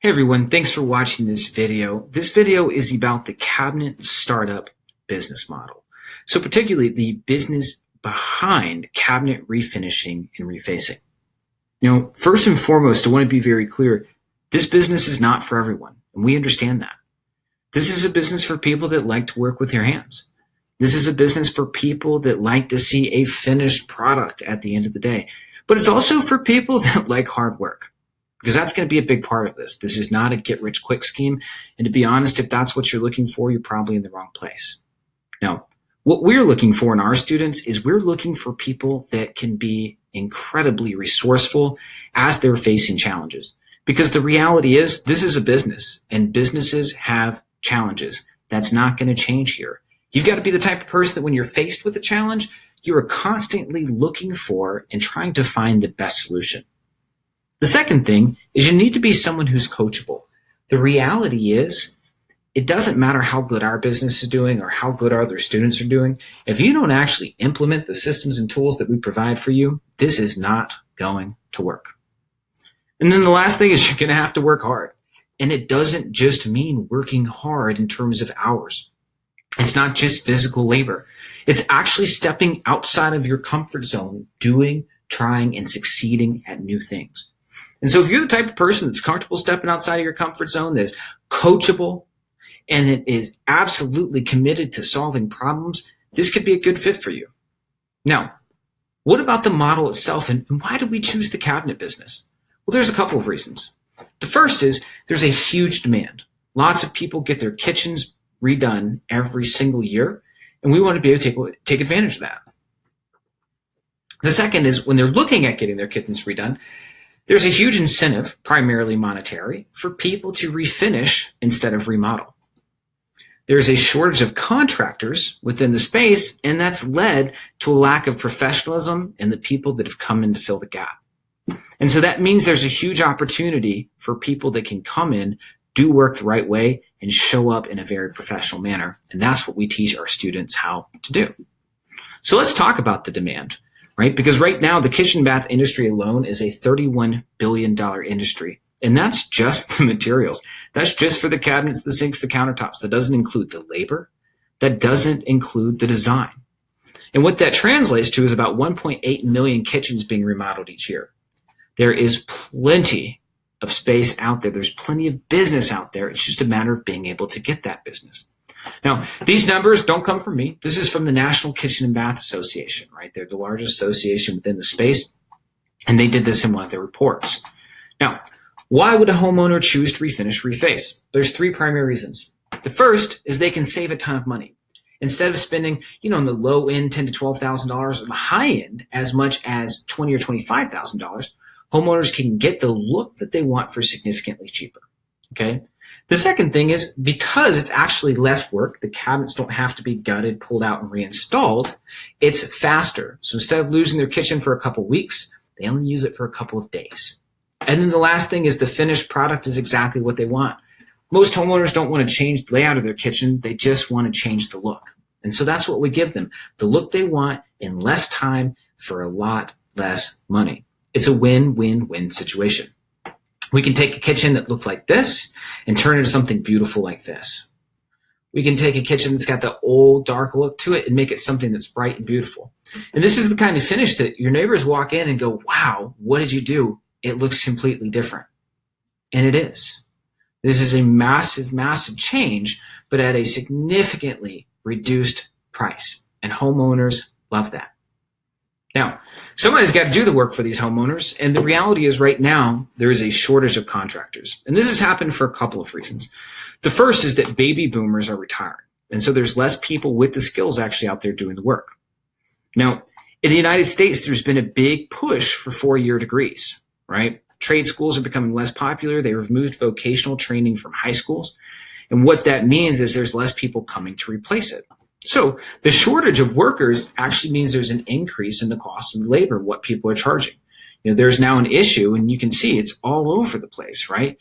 Hey everyone, thanks for watching this video. This video is about the cabinet startup business model. So particularly the business behind cabinet refinishing and refacing. First and foremost, I want to be very clear. This business is not for everyone, and we understand that. This is a business for people that like to work with their hands. This is a business for people that like to see a finished product at the end of the day. But it's also for people that like hard work. Because that's going to be a big part of this. This is not a get-rich-quick scheme. And to be honest, if that's what you're looking for, you're probably in the wrong place. Now, what we're looking for in our students is we're looking for people that can be incredibly resourceful as they're facing challenges. Because the reality is, this is a business, and businesses have challenges. That's not going to change here. You've got to be the type of person that when you're faced with a challenge, you are constantly looking for and trying to find the best solution. The second thing is you need to be someone who's coachable. The reality is it doesn't matter how good our business is doing or how good other students are doing. If you don't actually implement the systems and tools that we provide for you, this is not going to work. And then the last thing is you're going to have to work hard. And it doesn't just mean working hard in terms of hours. It's not just physical labor. It's actually stepping outside of your comfort zone, doing, trying, and succeeding at new things. And so if you're the type of person that's comfortable stepping outside of your comfort zone, that's coachable, and that is absolutely committed to solving problems, this could be a good fit for you. Now, what about the model itself, and why did we choose the cabinet business? Well, there's a couple of reasons. The first is there's a huge demand. Lots of people get their kitchens redone every single year, and we want to be able to take advantage of that. The second is when they're looking at getting their kitchens redone, there's a huge incentive, primarily monetary, for people to refinish instead of remodel. There's a shortage of contractors within the space, and that's led to a lack of professionalism in the people that have come in to fill the gap. And so that means there's a huge opportunity for people that can come in, do work the right way, and show up in a very professional manner. And that's what we teach our students how to do. So let's talk about the demand. Right? Because right now, the kitchen and bath industry alone is a $31 billion industry. And that's just the materials. That's just for the cabinets, the sinks, the countertops. That doesn't include the labor. That doesn't include the design. And what that translates to is about 1.8 million kitchens being remodeled each year. There is plenty of space out there. There's plenty of business out there. It's just a matter of being able to get that business. Now, these numbers don't come from me. This is from the National Kitchen and Bath Association, right? They're the largest association within the space, and they did this in one of their reports. Now, why would a homeowner choose to refinish, reface? There's three primary reasons. The first is they can save a ton of money. Instead of spending, in the low end, $10,000 to $12,000, and the high end, as much as $20,000 or $25,000, homeowners can get the look that they want for significantly cheaper, okay? The second thing is because it's actually less work, the cabinets don't have to be gutted, pulled out, and reinstalled. It's faster. So instead of losing their kitchen for a couple weeks, they only use it for a couple of days. And then the last thing is the finished product is exactly what they want. Most homeowners don't want to change the layout of their kitchen. They just want to change the look. And so that's what we give them. The look they want in less time for a lot less money. It's a win-win-win situation. We can take a kitchen that looked like this and turn it into something beautiful like this. We can take a kitchen that's got the old dark look to it and make it something that's bright and beautiful. And this is the kind of finish that your neighbors walk in and go, wow, what did you do? It looks completely different. And it is. This is a massive, massive change, but at a significantly reduced price. And homeowners love that. Now, somebody's got to do the work for these homeowners, and the reality is right now there is a shortage of contractors. And this has happened for a couple of reasons. The first is that baby boomers are retiring, and so there's less people with the skills actually out there doing the work. Now, in the United States, there's been a big push for 4-year degrees, right? Trade schools are becoming less popular. They removed vocational training from high schools, and what that means is there's less people coming to replace it. So the shortage of workers actually means there's an increase in the cost of labor, what people are charging. There's now an issue, and you can see it's all over the place, right?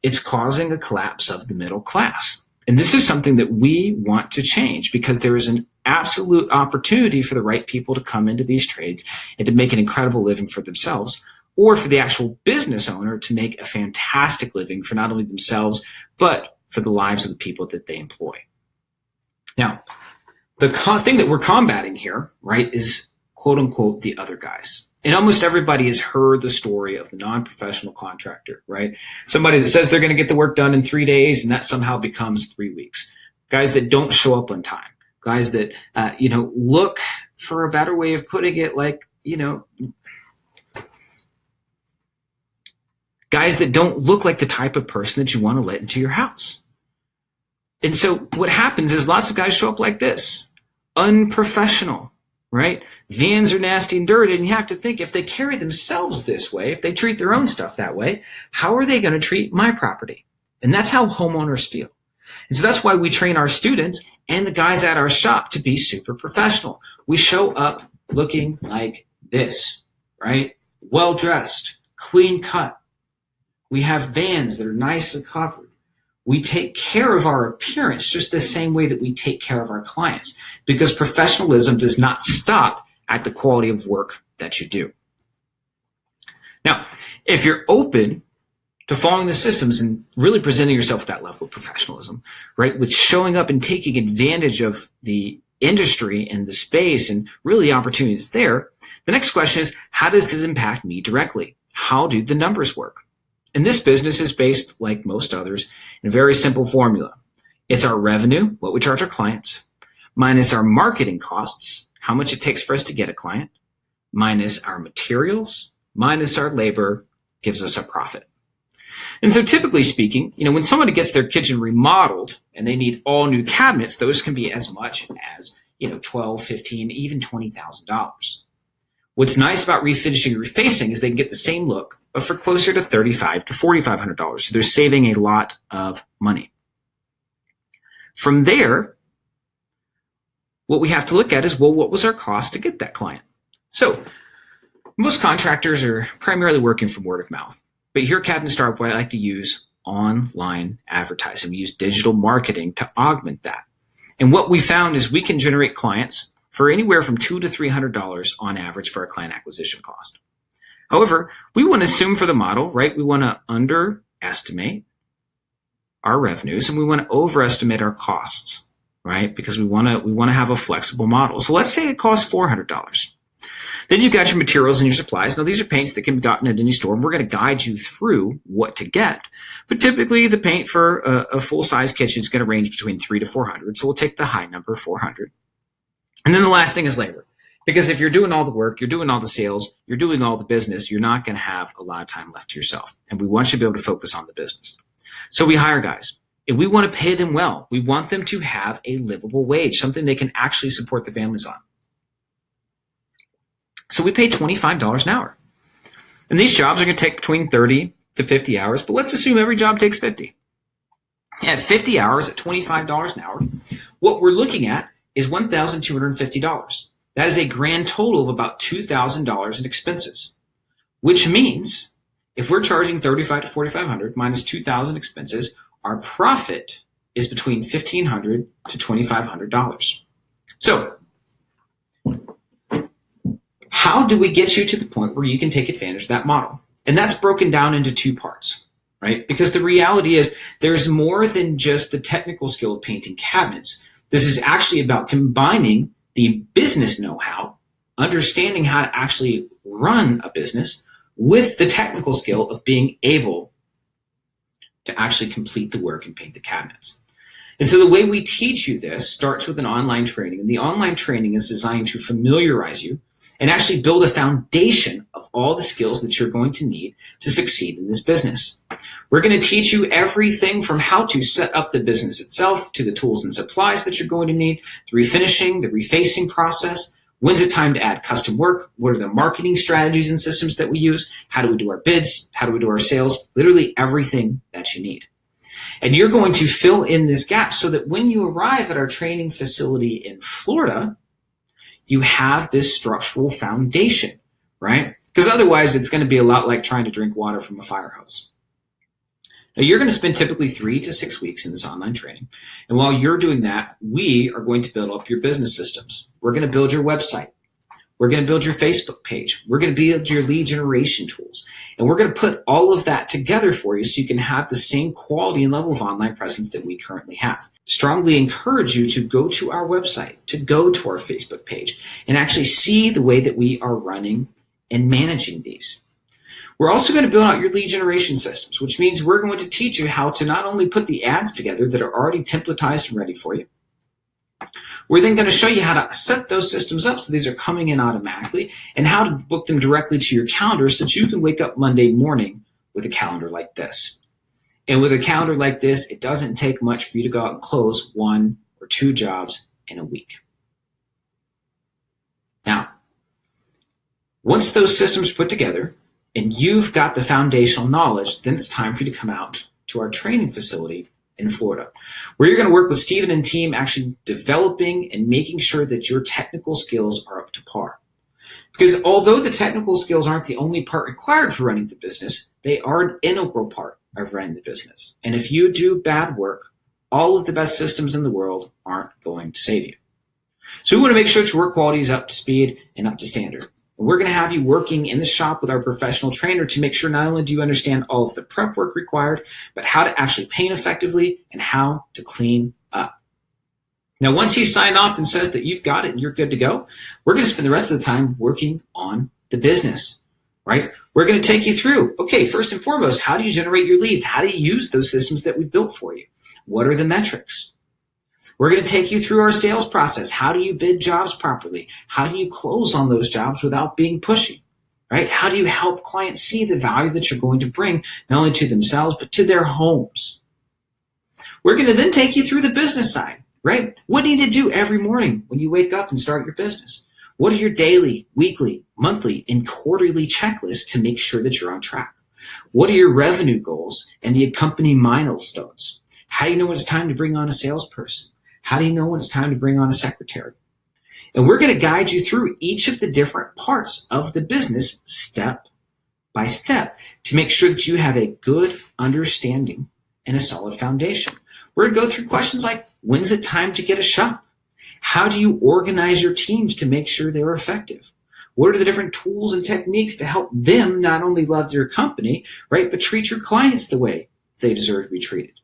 It's causing a collapse of the middle class. And this is something that we want to change because there is an absolute opportunity for the right people to come into these trades and to make an incredible living for themselves or for the actual business owner to make a fantastic living for not only themselves, but for the lives of the people that they employ. Now, the thing that we're combating here, right, is quote unquote the other guys. And almost everybody has heard the story of the non-professional contractor, right? Somebody that says they're going to get the work done in 3 days, and that somehow becomes 3 weeks. Guys that don't show up on time. Guys that, look, for a better way of putting it, guys that don't look like the type of person that you want to let into your house. And so what happens is lots of guys show up like this, unprofessional, right? Vans are nasty and dirty, and you have to think, if they carry themselves this way, if they treat their own stuff that way, how are they going to treat my property? And that's how homeowners feel. And so that's why we train our students and the guys at our shop to be super professional. We show up looking like this, right? Well-dressed, clean cut. We have vans that are nicely covered. We take care of our appearance just the same way that we take care of our clients, because professionalism does not stop at the quality of work that you do. Now, if you're open to following the systems and really presenting yourself with that level of professionalism, right, with showing up and taking advantage of the industry and the space and really opportunities there, the next question is, how does this impact me directly? How do the numbers work? And this business is based, like most others, in a very simple formula. It's our revenue, what we charge our clients, minus our marketing costs, how much it takes for us to get a client, minus our materials, minus our labor, gives us a profit. And so typically speaking, when somebody gets their kitchen remodeled and they need all new cabinets, those can be as much as, $12, $15, even $20,000. What's nice about refinishing and refacing is they can get the same look, but for closer to $3,500 to $4,500. So they're saving a lot of money. From there, what we have to look at is, well, what was our cost to get that client? So most contractors are primarily working from word of mouth. But here at Cabinet Startup, I like to use online advertising. We use digital marketing to augment that. And what we found is we can generate clients for anywhere from $200 to $300 on average for a client acquisition cost. However, we want to assume for the model, right, we want to underestimate our revenues and we want to overestimate our costs, right? Because we want to have a flexible model. So let's say it costs $400. Then you've got your materials and your supplies. Now, these are paints that can be gotten at any store, and we're going to guide you through what to get. But typically, the paint for a full-size kitchen is going to range between $300 to $400. So we'll take the high number, $400. And then the last thing is labor. Because if you're doing all the work, you're doing all the sales, you're doing all the business, you're not going to have a lot of time left to yourself. And we want you to be able to focus on the business. So we hire guys. And we want to pay them well. We want them to have a livable wage, something they can actually support their families on. So we pay $25 an hour. And these jobs are going to take between 30 to 50 hours, but let's assume every job takes 50. At 50 hours at $25 an hour, what we're looking at is $1,250. That is a grand total of about $2,000 in expenses, which means if we're charging $3,500 to $4,500 minus $2,000 expenses, our profit is between $1,500 to $2,500. So how do we get you to the point where you can take advantage of that model? And that's broken down into two parts, right? Because the reality is there's more than just the technical skill of painting cabinets. This is actually about combining the business know-how, understanding how to actually run a business, with the technical skill of being able to actually complete the work and paint the cabinets. And so the way we teach you this starts with an online training. And the online training is designed to familiarize you and actually build a foundation of all the skills that you're going to need to succeed in this business. We're going to teach you everything from how to set up the business itself to the tools and supplies that you're going to need, the refinishing, the refacing process. When's it time to add custom work? What are the marketing strategies and systems that we use? How do we do our bids? How do we do our sales? Literally everything that you need. And you're going to fill in this gap so that when you arrive at our training facility in Florida, you have this structural foundation, right? Because otherwise it's going to be a lot like trying to drink water from a fire hose. Now, you're going to spend typically 3 to 6 weeks in this online training. And while you're doing that, we are going to build up your business systems. We're going to build your website. We're going to build your Facebook page. We're going to build your lead generation tools. And we're going to put all of that together for you so you can have the same quality and level of online presence that we currently have. Strongly encourage you to go to our website, to go to our Facebook page, and actually see the way that we are running and managing these. We're also going to build out your lead generation systems, which means we're going to teach you how to not only put the ads together that are already templatized and ready for you. We're then going to show you how to set those systems up so these are coming in automatically, and how to book them directly to your calendar so that you can wake up Monday morning with a calendar like this. And with a calendar like this, it doesn't take much for you to go out and close 1 or 2 jobs in a week. Now, once those systems are put together and you've got the foundational knowledge, then it's time for you to come out to our training facility in Florida, where you're going to work with Stephen and team actually developing and making sure that your technical skills are up to par. Because although the technical skills aren't the only part required for running the business, they are an integral part of running the business. And if you do bad work, all of the best systems in the world aren't going to save you. So we want to make sure that your work quality is up to speed and up to standard. And we're going to have you working in the shop with our professional trainer to make sure not only do you understand all of the prep work required, but how to actually paint effectively and how to clean up. Now, once he's signed off and says that you've got it and you're good to go, we're going to spend the rest of the time working on the business, right? We're going to take you through, okay, first and foremost, how do you generate your leads? How do you use those systems that we built for you? What are the metrics? We're going to take you through our sales process. How do you bid jobs properly? How do you close on those jobs without being pushy, right? How do you help clients see the value that you're going to bring, not only to themselves, but to their homes? We're going to then take you through the business side, right? What do you need to do every morning when you wake up and start your business? What are your daily, weekly, monthly, and quarterly checklists to make sure that you're on track? What are your revenue goals and the accompanying milestones? How do you know when it's time to bring on a salesperson? How do you know when it's time to bring on a secretary? And we're going to guide you through each of the different parts of the business step by step to make sure that you have a good understanding and a solid foundation. We're going to go through questions like, when's it time to get a shop? How do you organize your teams to make sure they're effective? What are the different tools and techniques to help them not only love your company, right, but treat your clients the way they deserve to be treated?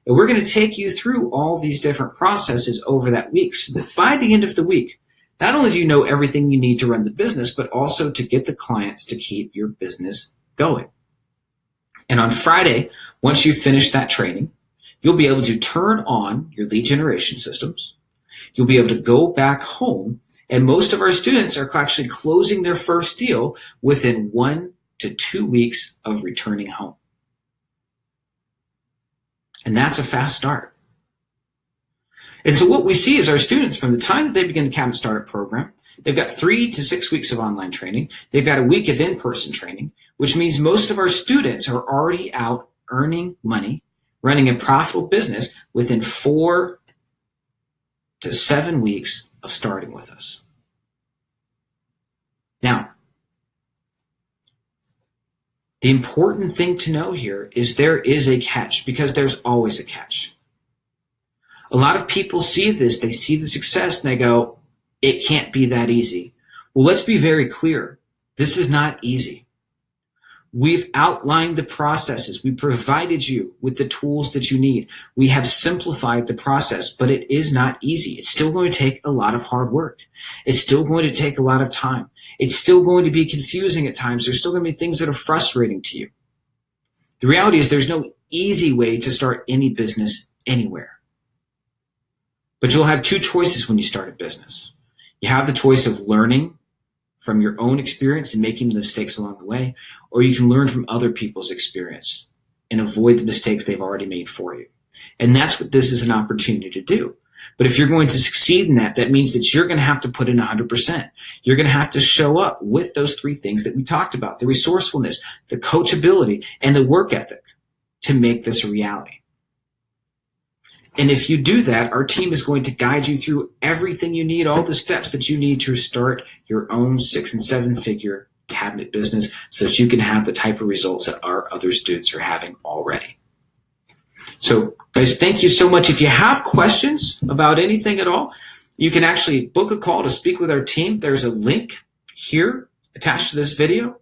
And we're going to take you through all these different processes over that week so that by the end of the week, not only do you know everything you need to run the business, but also to get the clients to keep your business going. And on Friday, once you finish that training, you'll be able to turn on your lead generation systems. You'll be able to go back home, and most of our students are actually closing their first deal within 1 to 2 weeks of returning home. And that's a fast start. And so what we see is our students, from the time that they begin the Cabinet Startup program, they've got 3 to 6 weeks of online training. They've got a week of in-person training, which means most of our students are already out earning money, running a profitable business within 4 to 7 weeks of starting with us. Now, the important thing to know here is there is a catch, because there's always a catch. A lot of people see this, they see the success, and they go, it can't be that easy. Well, let's be very clear. This is not easy. We've outlined the processes. We provided you with the tools that you need. We have simplified the process, but it is not easy. It's still going to take a lot of hard work. It's still going to take a lot of time. It's still going to be confusing at times. There's still going to be things that are frustrating to you. The reality is there's no easy way to start any business anywhere. But you'll have 2 choices when you start a business. You have the choice of learning from your own experience and making the mistakes along the way, or you can learn from other people's experience and avoid the mistakes they've already made for you. And that's what this is an opportunity to do. But if you're going to succeed in that, that means that you're going to have to put in 100%. You're going to have to show up with those 3 things that we talked about: the resourcefulness, the coachability, and the work ethic to make this a reality. And if you do that, our team is going to guide you through everything you need, all the steps that you need to start your own 6- and 7-figure cabinet business so that you can have the type of results that our other students are having already. So guys, thank you so much. If you have questions about anything at all, You can actually book a call to speak with our team. There's a link here attached to this video.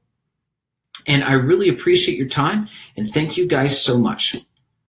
And I really appreciate your time, and thank you guys so much.